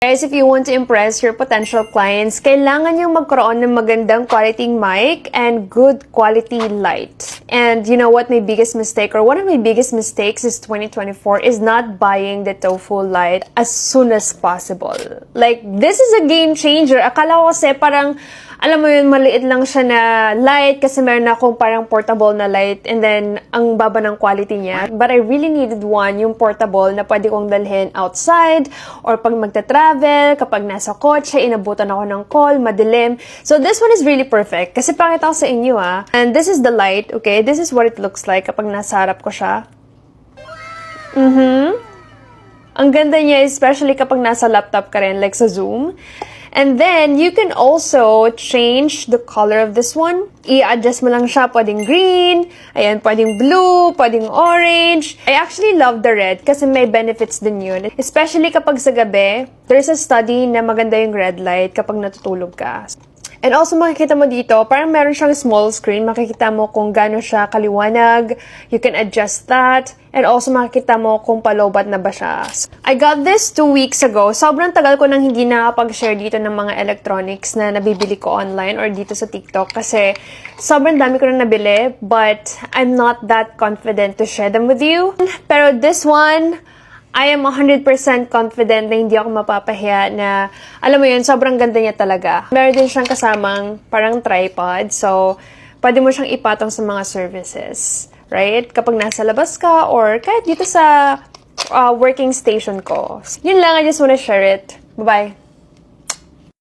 Guys, if you want to impress your potential clients, kailangan yung magkaroon ng magandang quality mic and good quality light. And you know what my biggest mistake, or one of my biggest mistakes is 2024 is not buying the tofu light as soon as possible. Like, this is a game changer. Akala ko kasi parang, alam mo yun, maliit lang siya na light kasi meron akong parang portable na light and then ang baba ng quality niya. But I really needed one, yung portable na pwede kong dalhin outside or pag magta-travel, kapag nasa kotse, inabutan ako ng call, madilim. So this one is really perfect kasi pakita ko sa inyo And this is the light, okay? This is what it looks like kapag nasa harap ko siya. Ang ganda niya, especially kapag nasa laptop ka rin, like sa Zoom. And then, you can also change the color of this one. I-adjust mo lang siya. Pwedeng green, ayan, pwedeng blue, pwedeng orange. I actually love the red kasi may benefits din yun. Especially kapag sa gabi, there's a study na maganda yung red light kapag natutulog ka. And also, makikita mo dito, parang meron siyang small screen. Makikita mo kung gaano siya kaliwanag. You can adjust that. And also, makikita mo kung palobat na ba siya. I got this 2 weeks ago. Sobrang tagal ko nang hindi nakapag-share dito ng mga electronics na nabibili ko online or dito sa TikTok. Kasi sobrang dami ko na nabili. But I'm not that confident to share them with you. Pero this one, I am 100% confident na hindi ako mapapahiya na, alam mo yun, sobrang ganda niya talaga. Meron din siyang kasamang parang tripod, so pwede mo siyang ipatong sa mga services, right? Kapag nasa labas ka or kahit dito sa working station ko. Yun lang, I just wanna share it. Bye-bye!